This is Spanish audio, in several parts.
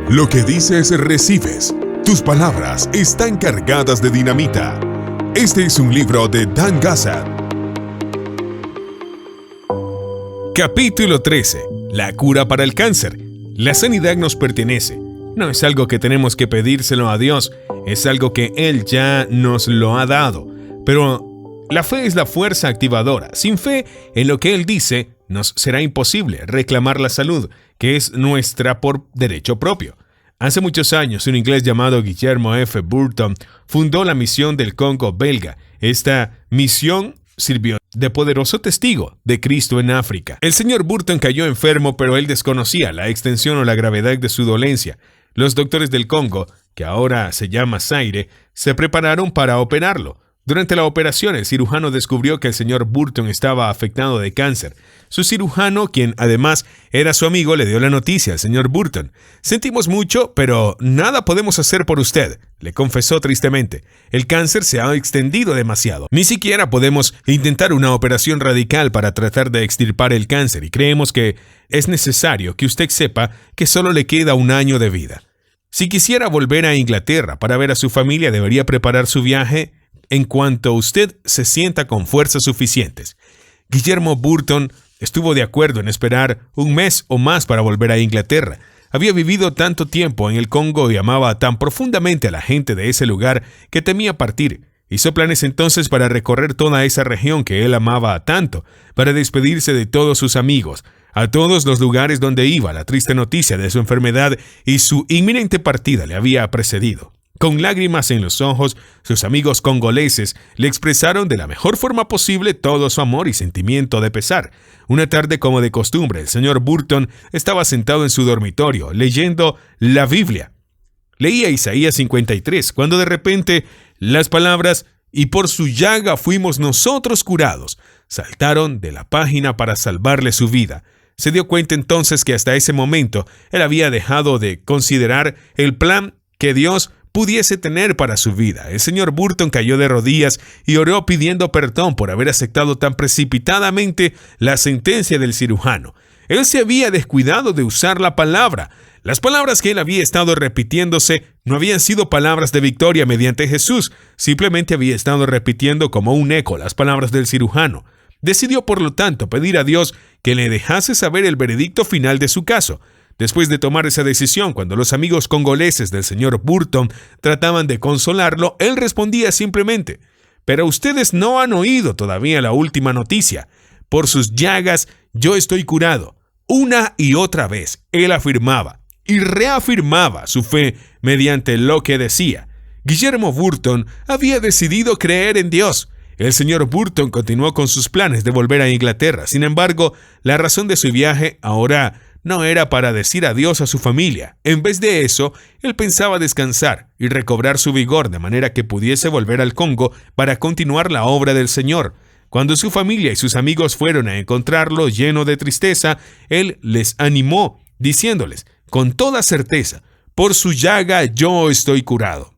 Lo que dices recibes. Tus palabras están cargadas de dinamita. Este es un libro de Dan Gazzard. Capítulo 13. La cura para el cáncer. La sanidad nos pertenece. No es algo que tenemos que pedírselo a Dios, es algo que Él ya nos lo ha dado. Pero la fe es la fuerza activadora. Sin fe en lo que Él dice, nos será imposible reclamar la salud, que es nuestra por derecho propio. Hace muchos años, un inglés llamado Guillermo F. Burton fundó la misión del Congo belga. Esta misión sirvió de poderoso testigo de Cristo en África. El señor Burton cayó enfermo, pero él desconocía la extensión o la gravedad de su dolencia. Los doctores del Congo, que ahora se llama Zaire, se prepararon para operarlo. Durante la operación, el cirujano descubrió que el señor Burton estaba afectado de cáncer. Su cirujano, quien además era su amigo, le dio la noticia al señor Burton. «Sentimos mucho, pero nada podemos hacer por usted», le confesó tristemente. «El cáncer se ha extendido demasiado. Ni siquiera podemos intentar una operación radical para tratar de extirpar el cáncer y creemos que es necesario que usted sepa que solo le queda 1 año de vida. Si quisiera volver a Inglaterra para ver a su familia, debería preparar su viaje en cuanto usted se sienta con fuerzas suficientes». Guillermo Burton estuvo de acuerdo en esperar 1 mes o más para volver a Inglaterra. Había vivido tanto tiempo en el Congo y amaba tan profundamente a la gente de ese lugar que temía partir. Hizo planes entonces para recorrer toda esa región que él amaba tanto, para despedirse de todos sus amigos. A todos los lugares donde iba, la triste noticia de su enfermedad y su inminente partida le había precedido. Con lágrimas en los ojos, sus amigos congoleses le expresaron de la mejor forma posible todo su amor y sentimiento de pesar. Una tarde, como de costumbre, el señor Burton estaba sentado en su dormitorio, leyendo la Biblia. Leía Isaías 53, cuando de repente las palabras «y por su llaga fuimos nosotros curados» saltaron de la página para salvarle su vida. Se dio cuenta entonces que hasta ese momento él había dejado de considerar el plan que Dios pudiese tener para su vida. El señor Burton cayó de rodillas y oró pidiendo perdón por haber aceptado tan precipitadamente la sentencia del cirujano. Él se había descuidado de usar la palabra. Las palabras que él había estado repitiéndose no habían sido palabras de victoria mediante Jesús, simplemente había estado repitiendo como un eco las palabras del cirujano. Decidió, por lo tanto, pedir a Dios que le dejase saber el veredicto final de su caso. Después de tomar esa decisión, cuando los amigos congoleses del señor Burton trataban de consolarlo, él respondía simplemente: «Pero ustedes no han oído todavía la última noticia. Por sus llagas yo estoy curado». Una y otra vez, él afirmaba y reafirmaba su fe mediante lo que decía. Guillermo Burton había decidido creer en Dios. El señor Burton continuó con sus planes de volver a Inglaterra. Sin embargo, la razón de su viaje ahora no era para decir adiós a su familia. En vez de eso, él pensaba descansar y recobrar su vigor de manera que pudiese volver al Congo para continuar la obra del Señor. Cuando su familia y sus amigos fueron a encontrarlo lleno de tristeza, él les animó, diciéndoles con toda certeza: «Por su llaga yo estoy curado».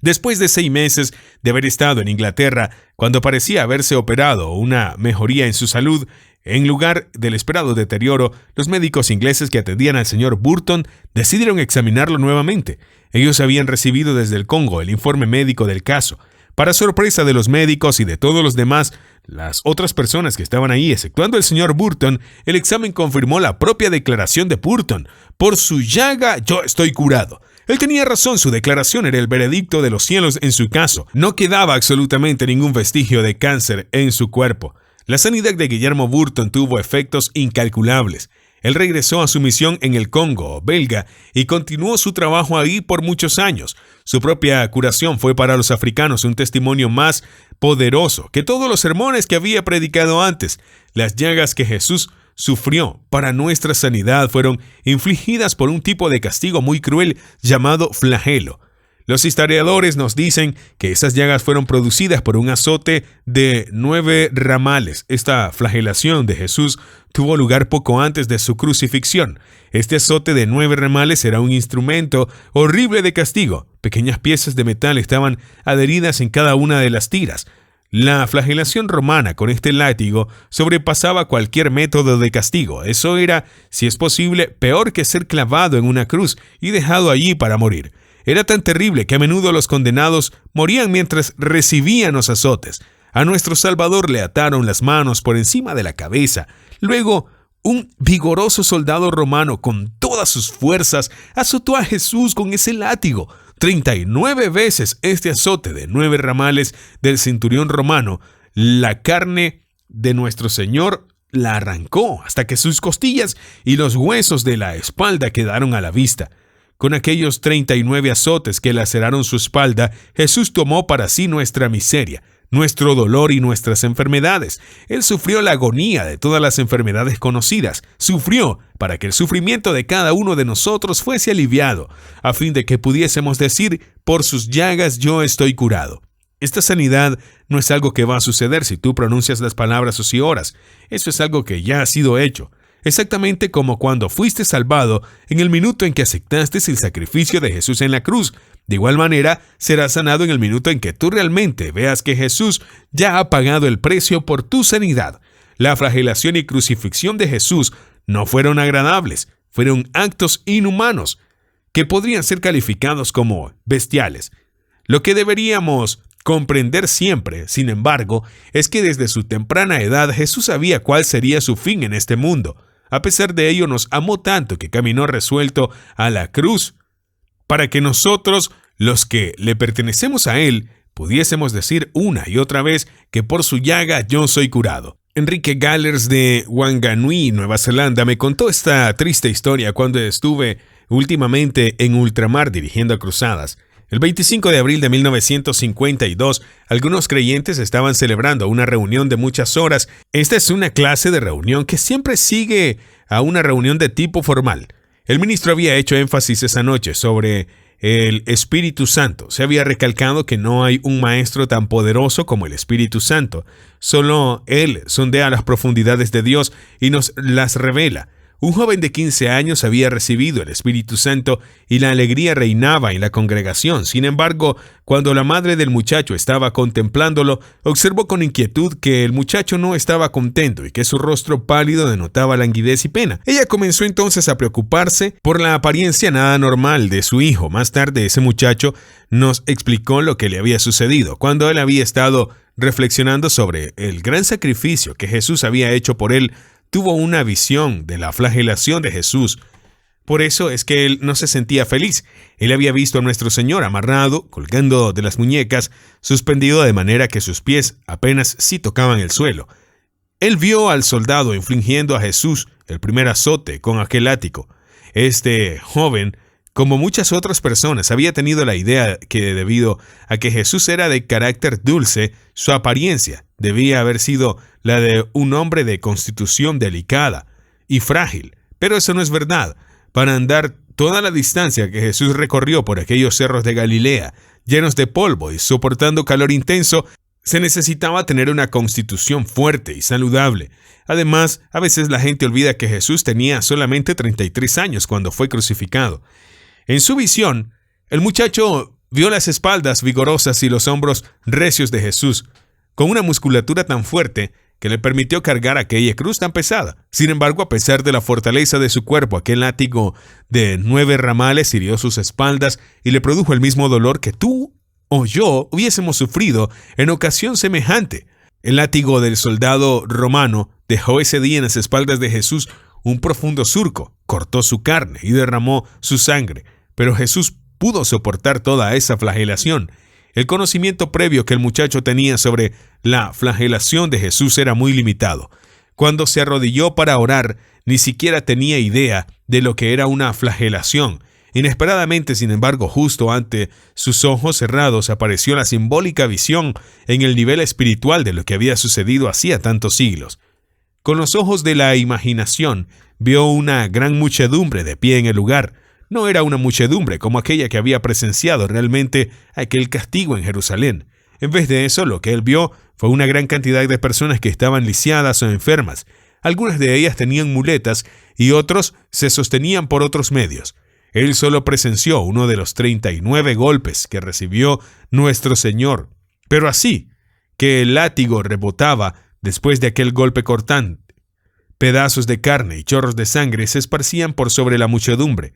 Después de 6 meses de haber estado en Inglaterra, cuando parecía haberse operado una mejoría en su salud, en lugar del esperado deterioro, los médicos ingleses que atendían al señor Burton decidieron examinarlo nuevamente. Ellos habían recibido desde el Congo el informe médico del caso. Para sorpresa de los médicos y de todos los demás, las otras personas que estaban ahí, exceptuando el señor Burton, el examen confirmó la propia declaración de Burton: «Por su llaga yo estoy curado». Él tenía razón, su declaración era el veredicto de los cielos en su caso. No quedaba absolutamente ningún vestigio de cáncer en su cuerpo. La sanidad de Guillermo Burton tuvo efectos incalculables. Él regresó a su misión en el Congo belga y continuó su trabajo ahí por muchos años. Su propia curación fue para los africanos un testimonio más poderoso que todos los sermones que había predicado antes. Las llagas que Jesús sufrió para nuestra sanidad fueron infligidas por un tipo de castigo muy cruel llamado flagelo. Los historiadores nos dicen que esas llagas fueron producidas por un azote de 9 ramales. Esta flagelación de Jesús tuvo lugar poco antes de su crucifixión. Este azote de 9 ramales era un instrumento horrible de castigo. Pequeñas piezas de metal estaban adheridas en cada una de las tiras. La flagelación romana con este látigo sobrepasaba cualquier método de castigo. Eso era, si es posible, peor que ser clavado en una cruz y dejado allí para morir. Era tan terrible que a menudo los condenados morían mientras recibían los azotes. A nuestro Salvador le ataron las manos por encima de la cabeza. Luego, un vigoroso soldado romano con todas sus fuerzas azotó a Jesús con ese látigo. 39 veces este azote de 9 ramales del centurión romano, la carne de nuestro Señor la arrancó hasta que sus costillas y los huesos de la espalda quedaron a la vista. Con aquellos 39 azotes que laceraron su espalda, Jesús tomó para sí nuestra miseria, nuestro dolor y nuestras enfermedades. Él sufrió la agonía de todas las enfermedades conocidas. Sufrió para que el sufrimiento de cada uno de nosotros fuese aliviado, a fin de que pudiésemos decir, por sus llagas yo estoy curado. Esta sanidad no es algo que va a suceder si tú pronuncias las palabras o si oras. Eso es algo que ya ha sido hecho. Exactamente como cuando fuiste salvado en el minuto en que aceptaste el sacrificio de Jesús en la cruz. De igual manera, serás sanado en el minuto en que tú realmente veas que Jesús ya ha pagado el precio por tu sanidad. La flagelación y crucifixión de Jesús no fueron agradables, fueron actos inhumanos, que podrían ser calificados como bestiales. Lo que deberíamos comprender siempre, sin embargo, es que desde su temprana edad Jesús sabía cuál sería su fin en este mundo. A pesar de ello, nos amó tanto que caminó resuelto a la cruz, para que nosotros, los que le pertenecemos a Él, pudiésemos decir una y otra vez que por su llaga yo soy curado. Enrique Gallers de Wanganui, Nueva Zelanda, me contó esta triste historia cuando estuve últimamente en ultramar dirigiendo cruzadas. El 25 de abril de 1952, algunos creyentes estaban celebrando una reunión de muchas horas. Esta es una clase de reunión que siempre sigue a una reunión de tipo formal. El ministro había hecho énfasis esa noche sobre el Espíritu Santo. Se había recalcado que no hay un maestro tan poderoso como el Espíritu Santo. Solo Él sondea las profundidades de Dios y nos las revela. Un joven de 15 años había recibido el Espíritu Santo y la alegría reinaba en la congregación. Sin embargo, cuando la madre del muchacho estaba contemplándolo, observó con inquietud que el muchacho no estaba contento y que su rostro pálido denotaba languidez y pena. Ella comenzó entonces a preocuparse por la apariencia nada normal de su hijo. Más tarde, ese muchacho nos explicó lo que le había sucedido. Cuando él había estado reflexionando sobre el gran sacrificio que Jesús había hecho por él, tuvo una visión de la flagelación de Jesús. Por eso es que él no se sentía feliz. Él había visto a nuestro Señor amarrado, colgando de las muñecas, suspendido de manera que sus pies apenas sí tocaban el suelo. Él vio al soldado infligiendo a Jesús el primer azote con aquel látigo. Este joven, como muchas otras personas, había tenido la idea que debido a que Jesús era de carácter dulce, su apariencia debía haber sido la de un hombre de constitución delicada y frágil. Pero eso no es verdad. Para andar toda la distancia que Jesús recorrió por aquellos cerros de Galilea, llenos de polvo y soportando calor intenso, se necesitaba tener una constitución fuerte y saludable. Además, a veces la gente olvida que Jesús tenía solamente 33 años cuando fue crucificado. En su visión, el muchacho vio las espaldas vigorosas y los hombros recios de Jesús, con una musculatura tan fuerte que le permitió cargar aquella cruz tan pesada. Sin embargo, a pesar de la fortaleza de su cuerpo, aquel látigo de 9 ramales hirió sus espaldas y le produjo el mismo dolor que tú o yo hubiésemos sufrido en ocasión semejante. El látigo del soldado romano dejó ese día en las espaldas de Jesús un profundo surco, cortó su carne y derramó su sangre. Pero Jesús pudo soportar toda esa flagelación. El conocimiento previo que el muchacho tenía sobre la flagelación de Jesús era muy limitado. Cuando se arrodilló para orar, ni siquiera tenía idea de lo que era una flagelación. Inesperadamente, sin embargo, justo ante sus ojos cerrados apareció la simbólica visión en el nivel espiritual de lo que había sucedido hacía tantos siglos. Con los ojos de la imaginación, vio una gran muchedumbre de pie en el lugar. No era una muchedumbre como aquella que había presenciado realmente aquel castigo en Jerusalén. En vez de eso, lo que él vio fue una gran cantidad de personas que estaban lisiadas o enfermas. Algunas de ellas tenían muletas y otros se sostenían por otros medios. Él solo presenció uno de los 39 golpes que recibió nuestro Señor. Pero así que el látigo rebotaba después de aquel golpe cortante. Pedazos de carne y chorros de sangre se esparcían por sobre la muchedumbre.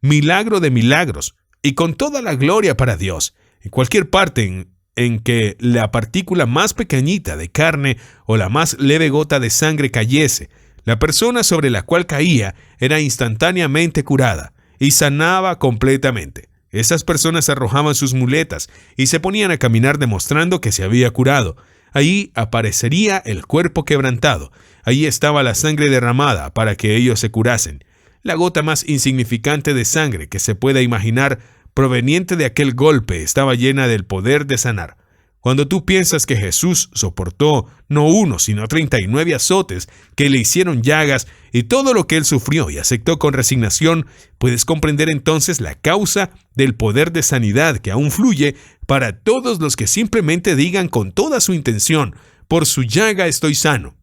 Milagro de milagros, y con toda la gloria para Dios. En cualquier parte en que la partícula más pequeñita de carne o la más leve gota de sangre cayese, la persona sobre la cual caía era instantáneamente curada y sanaba completamente. Esas personas arrojaban sus muletas y se ponían a caminar demostrando que se había curado. Allí aparecería el cuerpo quebrantado. Allí estaba la sangre derramada para que ellos se curasen. La gota más insignificante de sangre que se pueda imaginar proveniente de aquel golpe estaba llena del poder de sanar. Cuando tú piensas que Jesús soportó no uno, sino 39 azotes que le hicieron llagas y todo lo que él sufrió y aceptó con resignación, puedes comprender entonces la causa del poder de sanidad que aún fluye para todos los que simplemente digan con toda su intención: por su llaga estoy sano.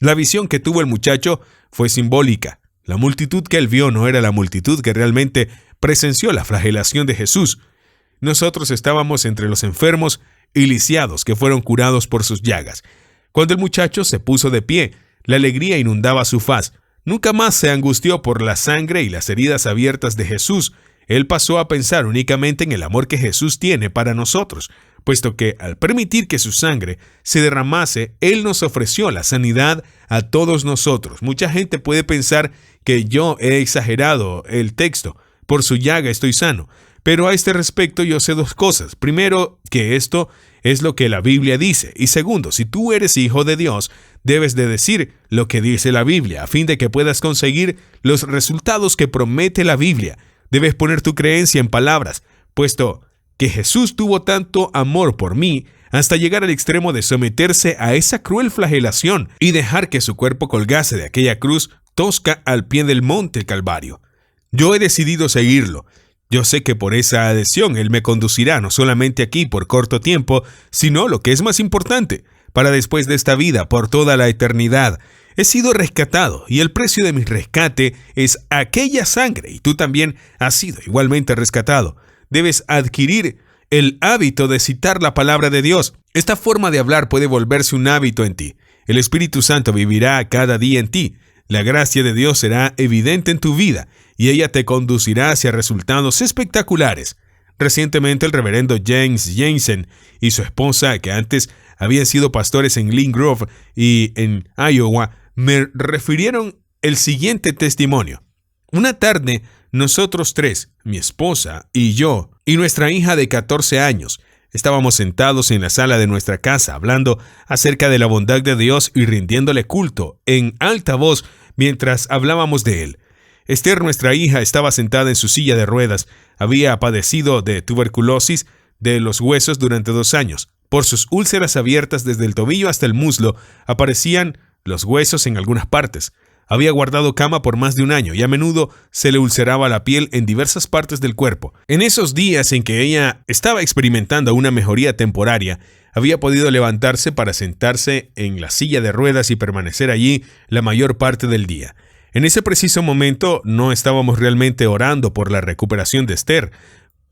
La visión que tuvo el muchacho fue simbólica. La multitud que él vio no era la multitud que realmente presenció la flagelación de Jesús. Nosotros estábamos entre los enfermos y lisiados que fueron curados por sus llagas. Cuando el muchacho se puso de pie, la alegría inundaba su faz. Nunca más se angustió por la sangre y las heridas abiertas de Jesús. Él pasó a pensar únicamente en el amor que Jesús tiene para nosotros, puesto que al permitir que su sangre se derramase, Él nos ofreció la sanidad a todos nosotros. Mucha gente puede pensar que yo he exagerado el texto: por su llaga estoy sano. Pero a este respecto yo sé dos cosas. Primero, que esto es lo que la Biblia dice. Y segundo, si tú eres hijo de Dios, debes de decir lo que dice la Biblia, a fin de que puedas conseguir los resultados que promete la Biblia. Debes poner tu creencia en palabras, puesto que Jesús tuvo tanto amor por mí hasta llegar al extremo de someterse a esa cruel flagelación y dejar que su cuerpo colgase de aquella cruz tosca al pie del monte Calvario. Yo he decidido seguirlo. Yo sé que por esa adhesión Él me conducirá no solamente aquí por corto tiempo, sino, lo que es más importante, para después de esta vida, por toda la eternidad. He sido rescatado y el precio de mi rescate es aquella sangre, y tú también has sido igualmente rescatado. Debes adquirir el hábito de citar la palabra de Dios. Esta forma de hablar puede volverse un hábito en ti. El Espíritu Santo vivirá cada día en ti. La gracia de Dios será evidente en tu vida y ella te conducirá hacia resultados espectaculares. Recientemente el reverendo James Jensen y su esposa, que antes habían sido pastores en Lynn Grove y en Iowa, me refirieron el siguiente testimonio. Una tarde, nosotros tres, mi esposa y yo, y nuestra hija de 14 años, estábamos sentados en la sala de nuestra casa hablando acerca de la bondad de Dios y rindiéndole culto en alta voz mientras hablábamos de Él. Esther, nuestra hija, estaba sentada en su silla de ruedas. Había padecido de tuberculosis de los huesos durante 2 años. Por sus úlceras abiertas desde el tobillo hasta el muslo aparecían los huesos en algunas partes. Había guardado cama por más de 1 año y a menudo se le ulceraba la piel en diversas partes del cuerpo. En esos días en que ella estaba experimentando una mejoría temporaria, había podido levantarse para sentarse en la silla de ruedas y permanecer allí la mayor parte del día. En ese preciso momento no estábamos realmente orando por la recuperación de Esther,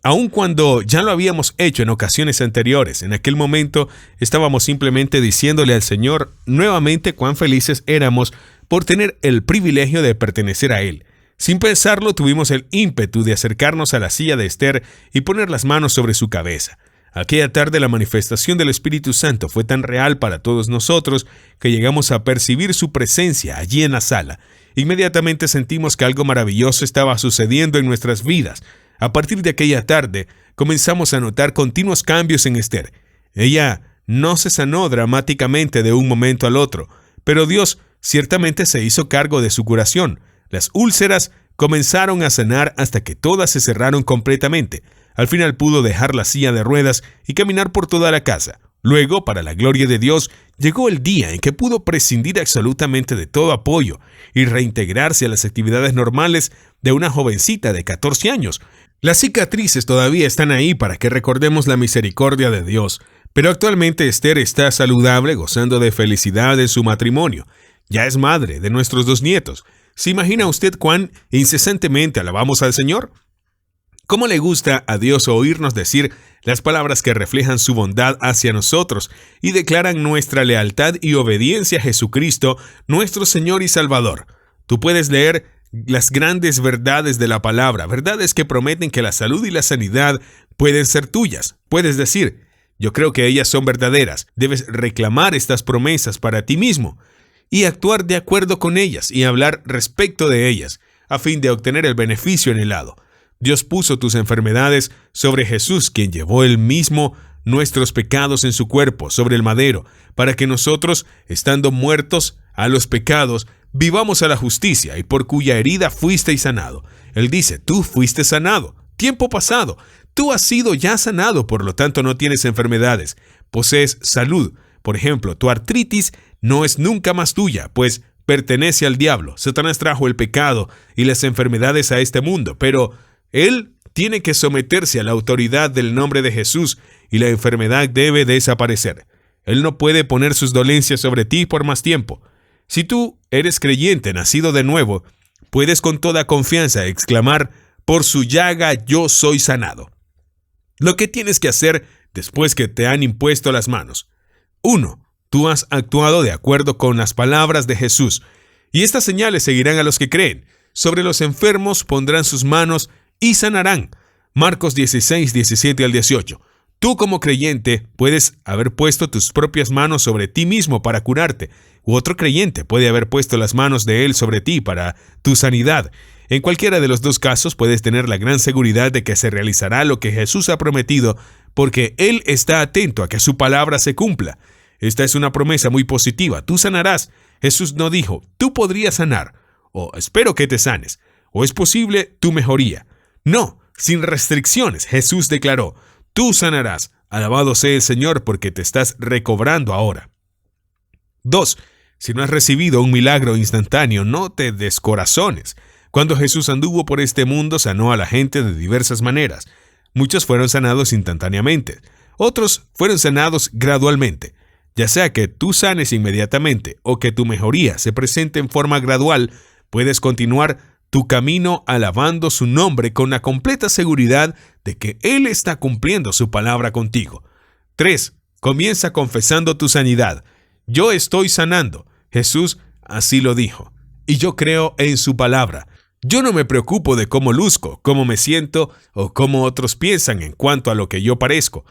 aun cuando ya lo habíamos hecho en ocasiones anteriores. En aquel momento estábamos simplemente diciéndole al Señor nuevamente cuán felices éramos por tener el privilegio de pertenecer a Él. Sin pensarlo, tuvimos el ímpetu de acercarnos a la silla de Esther y poner las manos sobre su cabeza. Aquella tarde la manifestación del Espíritu Santo fue tan real para todos nosotros que llegamos a percibir su presencia allí en la sala. Inmediatamente sentimos que algo maravilloso estaba sucediendo en nuestras vidas. A partir de aquella tarde, comenzamos a notar continuos cambios en Esther. Ella no se sanó dramáticamente de un momento al otro, pero Dios ciertamente se hizo cargo de su curación. Las úlceras comenzaron a sanar hasta que todas se cerraron completamente. Al final pudo dejar la silla de ruedas y caminar por toda la casa. Luego, para la gloria de Dios, llegó el día en que pudo prescindir absolutamente de todo apoyo y reintegrarse a las actividades normales de una jovencita de 14 años. Las cicatrices todavía están ahí para que recordemos la misericordia de Dios, pero actualmente Esther está saludable, gozando de felicidad en su matrimonio. Ya es madre de nuestros 2 nietos. ¿Se imagina usted cuán incesantemente alabamos al Señor? ¿Cómo le gusta a Dios oírnos decir las palabras que reflejan su bondad hacia nosotros y declaran nuestra lealtad y obediencia a Jesucristo, nuestro Señor y Salvador. Tú puedes leer las grandes verdades de la palabra, verdades que prometen que la salud y la sanidad pueden ser tuyas. Puedes decir: yo creo que ellas son verdaderas. Debes reclamar estas promesas para ti mismo y actuar de acuerdo con ellas y hablar respecto de ellas, a fin de obtener el beneficio anhelado. Dios puso tus enfermedades sobre Jesús, quien llevó él mismo nuestros pecados en su cuerpo sobre el madero, para que nosotros, estando muertos a los pecados, vivamos a la justicia, y por cuya herida fuisteis sanado. Él dice: tú fuiste sanado. Tiempo pasado. Tú has sido ya sanado, por lo tanto no tienes enfermedades. Posees salud. Por ejemplo, tu artritis no es nunca más tuya, pues pertenece al diablo. Satanás trajo el pecado y las enfermedades a este mundo, pero él tiene que someterse a la autoridad del nombre de Jesús y la enfermedad debe desaparecer. Él no puede poner sus dolencias sobre ti por más tiempo. Si tú eres creyente, nacido de nuevo, puedes con toda confianza exclamar: por su llaga yo soy sanado. Lo que tienes que hacer después que te han impuesto las manos. 1. Tú has actuado de acuerdo con las palabras de Jesús, y estas señales seguirán a los que creen. Sobre los enfermos pondrán sus manos y sanarán. Marcos 16, 17 al 18. Tú como creyente puedes haber puesto tus propias manos sobre ti mismo para curarte, u otro creyente puede haber puesto las manos de él sobre ti para tu sanidad. En cualquiera de los dos casos puedes tener la gran seguridad de que se realizará lo que Jesús ha prometido, porque Él está atento a que su palabra se cumpla. Esta es una promesa muy positiva. Tú sanarás. Jesús no dijo: tú podrías sanar, o espero que te sanes, o es posible tu mejoría. No, sin restricciones, Jesús declaró: tú sanarás. Alabado sea el Señor, porque te estás recobrando ahora. 2. Si no has recibido un milagro instantáneo, no te descorazones. Cuando Jesús anduvo por este mundo, sanó a la gente de diversas maneras. Muchos fueron sanados instantáneamente. Otros fueron sanados gradualmente. Ya sea que tú sanes inmediatamente o que tu mejoría se presente en forma gradual, puedes continuar tu camino alabando su nombre con la completa seguridad de que Él está cumpliendo su palabra contigo. 3. Comienza confesando tu sanidad. Yo estoy sanando. Jesús así lo dijo. Y yo creo en su palabra. Yo no me preocupo de cómo luzco, cómo me siento o cómo otros piensan en cuanto a lo que yo parezco.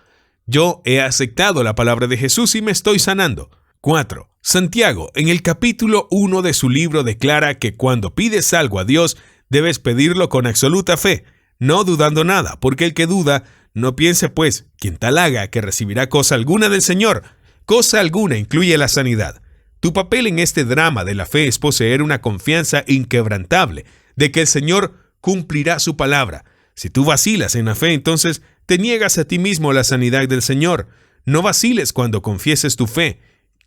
Yo he aceptado la palabra de Jesús y me estoy sanando. 4. Santiago, en el capítulo 1 de su libro, declara que cuando pides algo a Dios, debes pedirlo con absoluta fe, no dudando nada, porque el que duda, no piense pues, quien tal haga, que recibirá cosa alguna del Señor. Cosa alguna incluye la sanidad. Tu papel en este drama de la fe es poseer una confianza inquebrantable de que el Señor cumplirá su palabra. Si tú vacilas en la fe, entonces te niegas a ti mismo la sanidad del Señor. No vaciles cuando confieses tu fe.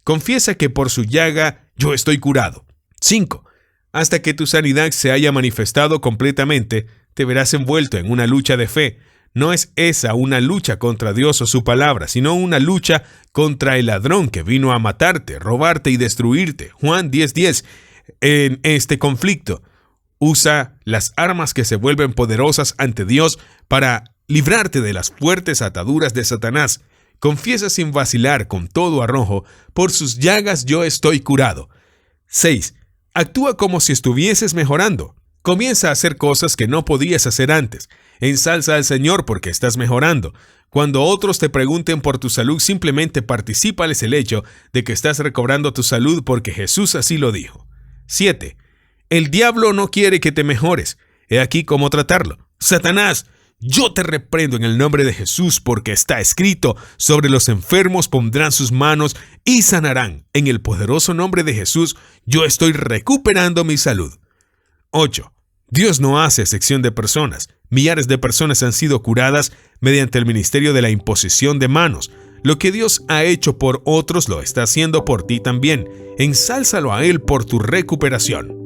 Confiesa que por su llaga yo estoy curado. 5. Hasta que tu sanidad se haya manifestado completamente, te verás envuelto en una lucha de fe. No es esa una lucha contra Dios o su palabra, sino una lucha contra el ladrón que vino a matarte, robarte y destruirte. Juan 10:10. En este conflicto, usa las armas que se vuelven poderosas ante Dios para librarte de las fuertes ataduras de Satanás. Confiesa sin vacilar, con todo arrojo: por sus llagas yo estoy curado. 6. Actúa como si estuvieses mejorando. Comienza a hacer cosas que no podías hacer antes. Ensalza al Señor porque estás mejorando. Cuando otros te pregunten por tu salud, simplemente particípales el hecho de que estás recobrando tu salud porque Jesús así lo dijo. 7. El diablo no quiere que te mejores. He aquí cómo tratarlo. Satanás, yo te reprendo en el nombre de Jesús, porque está escrito: sobre los enfermos pondrán sus manos y sanarán. En el poderoso nombre de Jesús, yo estoy recuperando mi salud. 8. Dios no hace excepción de personas. Millares de personas han sido curadas mediante el ministerio de la imposición de manos. Lo que Dios ha hecho por otros lo está haciendo por ti también. Ensálzalo a Él por tu recuperación.